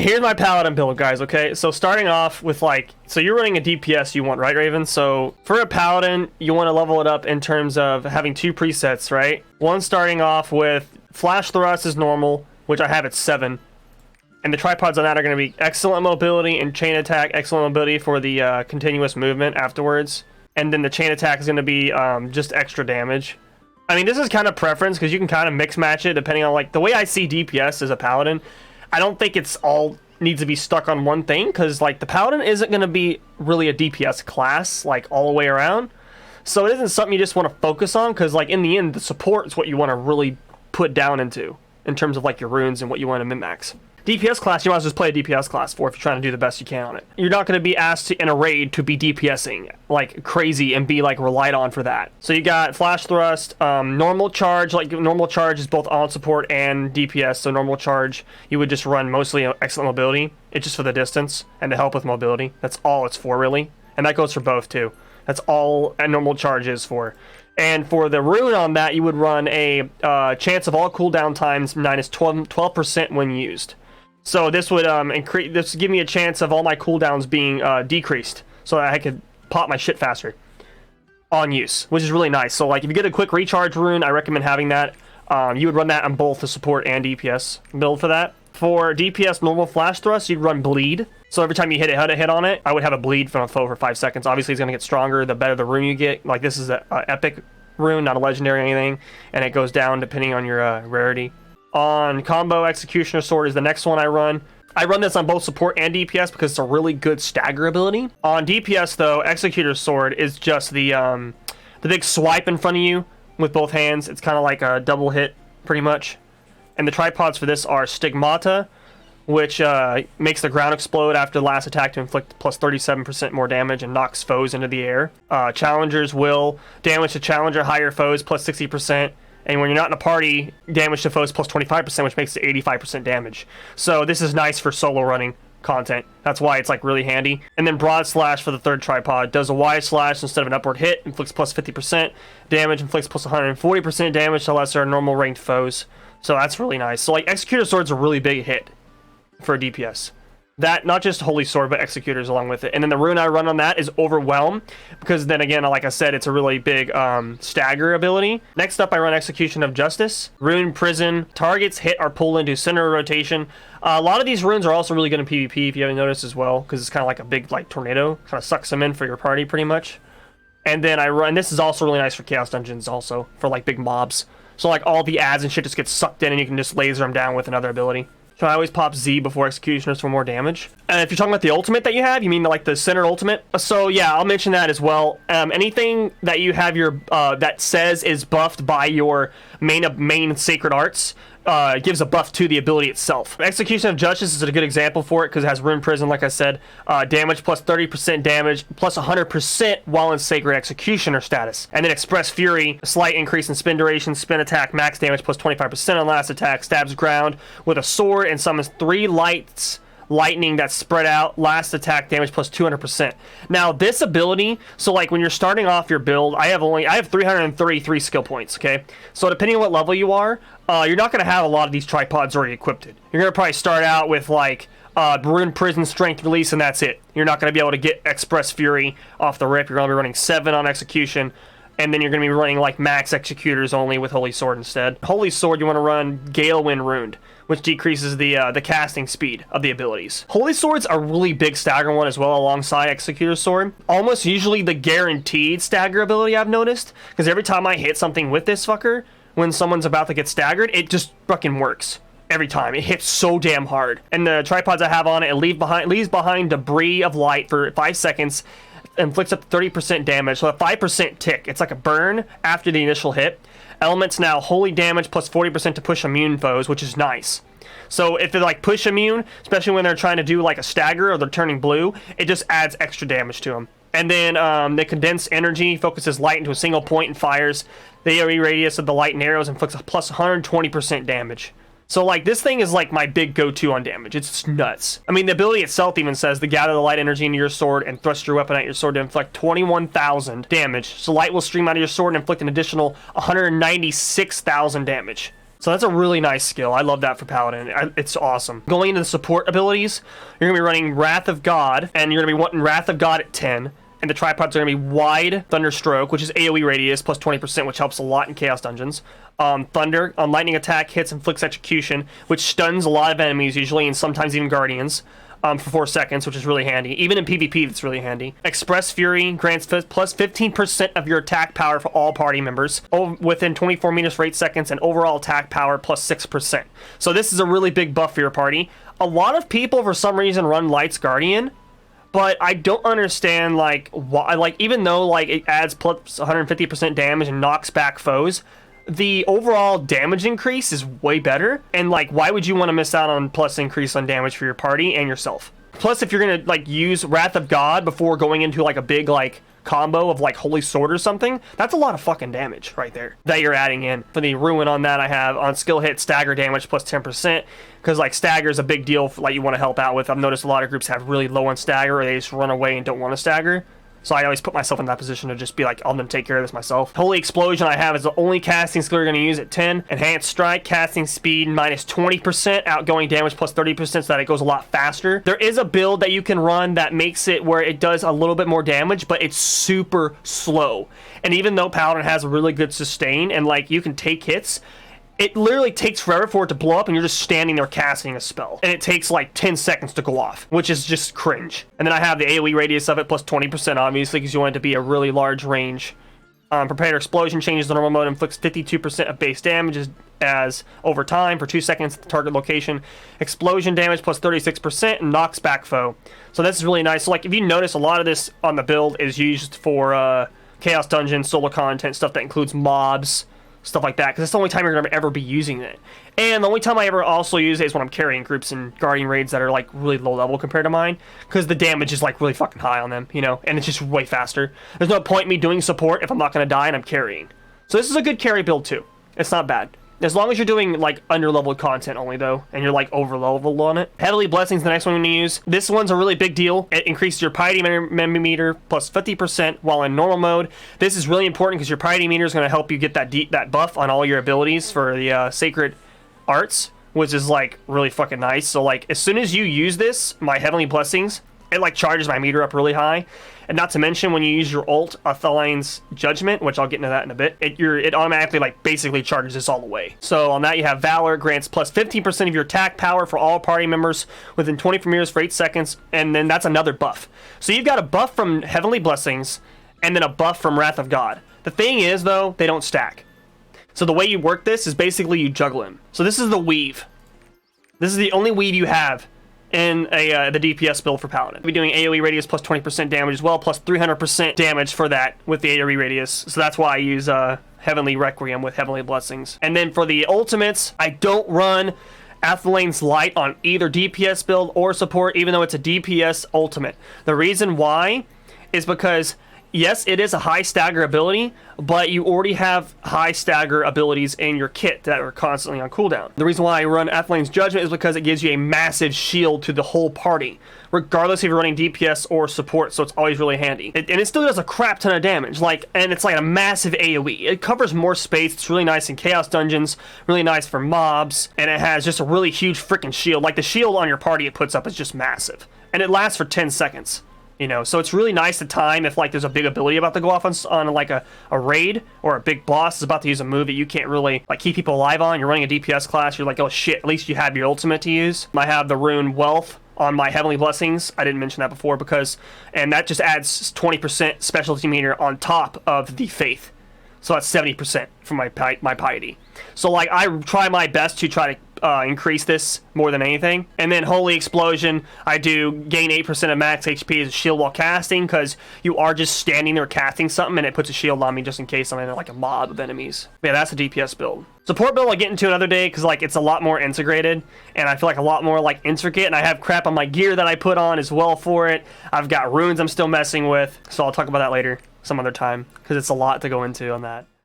here's my Paladin build, guys, okay? So starting off with, like, so you're running a DPS you want, right, Raven? So for a Paladin, you want to level it up in terms of having 2 presets, right? One starting off with Flash Thrust is normal, which I have at 7. And the tripods on that are going to be excellent mobility and chain attack, excellent mobility for the continuous movement afterwards. And then the chain attack is going to be just extra damage. I mean, this is kind of preference because you can kind of mix match it depending on, like, the way I see DPS as a Paladin. I don't think it's all needs to be stuck on one thing because, like, the Paladin isn't going to be really a DPS class, like, all the way around. So it isn't something you just want to focus on because, like, in the end, the support is what you want to really put down into in terms of, like, your runes and what you want to min-max. DPS class, you might as well just play a DPS class for if you're trying to do the best you can on it. You're not going to be asked in a raid to be DPSing like crazy and be like relied on for that. So you got Flash Thrust, normal charge. Like normal charge is both on support and DPS. So normal charge, you would just run mostly excellent mobility. It's just for the distance and to help with mobility. That's all it's for, really. And that goes for both too. That's all a normal charge is for. And for the rune on that, you would run a chance of all cooldown times minus 12% when used. So this would increase. This would give me a chance of all my cooldowns being decreased, so that I could pop my shit faster on use, which is really nice. So like, if you get a quick recharge rune, I recommend having that. You would run that on both the support and DPS build for that. For DPS normal Flash Thrust, you'd run bleed. So every time you hit a hit on it, I would have a bleed from a foe for 5 seconds. Obviously, it's gonna get stronger the better the rune you get. Like this is an epic rune, not a legendary or anything, and it goes down depending on your rarity. On combo, Executioner Sword is the next one I run. I run this on both support and DPS because it's a really good stagger ability. On DPS though, Executor Sword is just the big swipe in front of you with both hands. It's kind of like a double hit, pretty much. And the tripods for this are Stigmata, which makes the ground explode after the last attack to inflict plus 37% more damage and knocks foes into the air. Challengers will damage to challenger higher foes plus 60%. And when you're not in a party, damage to foes plus 25%, which makes it 85% damage. So this is nice for solo running content. That's why it's like really handy. And then Broad Slash for the third tripod does a Y slash instead of an upward hit, inflicts plus 50% damage, inflicts plus 140% damage to lesser normal ranked foes. So that's really nice. So like Executor Sword's a really big hit for a DPS. That, not just Holy Sword, but Executors along with it. And then the rune I run on that is Overwhelm, because then again, like I said, it's a really big stagger ability. Next up, I run Execution of Justice. Rune Prison. Targets hit or pull into center rotation. A lot of these runes are also really good in PvP, if you haven't noticed as well, because it's kind of like a big like tornado. Kind of sucks them in for your party, pretty much. And then I run, this is also really nice for Chaos Dungeons also, for like big mobs. So like all the ads and shit just get sucked in and you can just laser them down with another ability. So I always pop Z before Executioners for more damage. And if you're talking about the ultimate that you have, you mean like the center ultimate? So yeah, I'll mention that as well. Anything that you have your that says is buffed by your main sacred arts gives a buff to the ability itself. Execution of Justice is a good example for it because it has Rune Prison, like I said. Damage plus 30% damage plus 100% while in Sacred Executioner status. And then Express Fury, a slight increase in spin duration, spin attack, max damage plus 25% on last attack, stabs ground with a sword and summons 3 lightning that's spread out, last attack damage plus 200%. Now this ability, so like when you're starting off your build, I have 333 skill points, okay? So depending on what level you are, you're not going to have a lot of these tripods already equipped. You're going to probably start out with like Rune Prison, Strength Release, and that's it. You're not going to be able to get Express Fury off the rip. You're going to be running 7 on Execution, and then you're going to be running like max Executors only with Holy Sword instead. Holy Sword, you want to run Gale Wind Runed, which decreases the casting speed of the abilities. Holy Sword's a really big stagger one as well alongside Executor Sword. Almost usually the guaranteed stagger ability I've noticed, because every time I hit something with this fucker, when someone's about to get staggered, it just fucking works. Every time. It hits so damn hard. And the tripods I have on it, it leaves behind debris of light for 5 seconds, inflicts up to 30% damage, so a 5% tick. It's like a burn after the initial hit. Elements now, holy damage plus 40% to push immune foes, which is nice. So if they're like push immune, especially when they're trying to do like a stagger or they're turning blue, it just adds extra damage to them. And then the condensed energy focuses light into a single point and fires. The AoE radius of the light and arrows inflicts a plus 120% damage. So like this thing is like my big go-to on damage. It's nuts. I mean, the ability itself even says to gather the light energy into your sword and thrust your weapon at your sword to inflict 21,000 damage. So light will stream out of your sword and inflict an additional 196,000 damage. So that's a really nice skill. I love that for Paladin. It's awesome. Going into the support abilities, you're going to be running Wrath of God, and you're going to be wanting Wrath of God at 10. And the tripods are going to be Wide Thunderstroke, which is AoE radius plus 20%, which helps a lot in Chaos Dungeons. Thunder, on lightning attack, hits, inflicts execution, which stuns a lot of enemies usually, and sometimes even Guardians. For 4 seconds, which is really handy. Even in PvP, that's really handy. Express Fury grants plus 15% of your attack power for all party members within 24 meters for 8 seconds, and overall attack power plus 6%. So this is a really big buff for your party. A lot of people, for some reason, run Light's Guardian, but I don't understand, like, why. Like, even though, like, it adds plus 150% damage and knocks back foes, the overall damage increase is way better, and like, why would you want to miss out on plus increase on damage for your party and yourself? Plus, if you're gonna like use Wrath of God before going into like a big like combo of like Holy Sword or something, that's a lot of fucking damage right there that you're adding in. For the ruin on that, I have on skill hit stagger damage plus 10%, because like stagger is a big deal for, like, you want to help out with. I've noticed a lot of groups have really low on stagger, or they just run away and don't want to stagger. So I always put myself in that position to just be like, I'm going to take care of this myself. Holy Explosion I have is the only casting skill you're going to use at 10. Enhanced Strike, casting speed minus 20%, outgoing damage plus 30%, so that it goes a lot faster. There is a build that you can run that makes it where it does a little bit more damage, but it's super slow. And even though Paladin has a really good sustain and like you can take hits, it literally takes forever for it to blow up, and you're just standing there casting a spell. And it takes like 10 seconds to go off, which is just cringe. And then I have the AoE radius of it plus 20%, obviously, because you want it to be a really large range. Prepared Explosion changes the normal mode, inflicts 52% of base damage as over time for 2 seconds at the target location. Explosion damage plus 36% and knocks back foe. So this is really nice. So like, if you notice, a lot of this on the build is used for Chaos Dungeon, solo content, stuff that includes mobs, stuff like that, because that's the only time you're going to ever be using it. And the only time I ever also use it is when I'm carrying groups in Guardian raids that are like really low level compared to mine, because the damage is like really fucking high on them, you know, and it's just way faster. There's no point in me doing support if I'm not going to die and I'm carrying. So this is a good carry build too. It's not bad. As long as you're doing like under-leveled content only though, and you're like over-leveled on it. Heavenly Blessings, the next one I'm going to use. This one's a really big deal. It increases your piety meter plus 50% while in normal mode. This is really important because your piety meter is going to help you get that buff on all your abilities for the sacred arts, which is like really fucking nice. So like, as soon as you use this, my Heavenly Blessings, it like charges my meter up really high. And not to mention, when you use your ult, Athaline's Judgment, which I'll get into that in a bit, it automatically like basically charges this all the way. So on that you have Valor, grants plus 15% of your attack power for all party members within 24 meters for 8 seconds, and then that's another buff. So you've got a buff from Heavenly Blessings, and then a buff from Wrath of God. The thing is though, they don't stack. So the way you work this is basically you juggle him. So this is the weave. This is the only weave you have in the DPS build for Paladin. We'll be doing AoE radius plus 20% damage as well, plus 300% damage for that with the AoE radius. So that's why I use Heavenly Requiem with Heavenly Blessings. And then for the ultimates, I don't run Athaline's Light on either DPS build or support, even though it's a DPS ultimate. The reason why is because, yes, it is a high stagger ability, but you already have high stagger abilities in your kit that are constantly on cooldown. The reason why I run Athaline's Judgment is because it gives you a massive shield to the whole party, regardless if you're running DPS or support, so it's always really handy. And it still does a crap ton of damage, and it's like a massive AoE. It covers more space, it's really nice in Chaos Dungeons, really nice for mobs, and it has just a really huge freaking shield. Like, the shield on your party it puts up is just massive. And it lasts for 10 seconds. You know, so it's really nice to time if like there's a big ability about to go off on like a raid, or a big boss is about to use a move that you can't really like keep people alive on. You're running a DPS class, you're like, oh shit, at least you have your ultimate to use. I have the rune Wealth on my Heavenly Blessings. I didn't mention that before and that just adds 20% specialty meter on top of the Faith. So that's 70% for my piety. So like, I try my best to try to increase this more than anything. And then Holy Explosion, I do gain 8% of max HP as a shield while casting, because you are just standing there casting something and it puts a shield on me just in case I'm in like a mob of enemies. But yeah, that's a DPS build. Support build I'll get into another day, because like it's a lot more integrated and I feel like a lot more like intricate, and I have crap on my gear that I put on as well for it. I've got runes I'm still messing with, so I'll talk about that later some other time, because it's a lot to go into on that.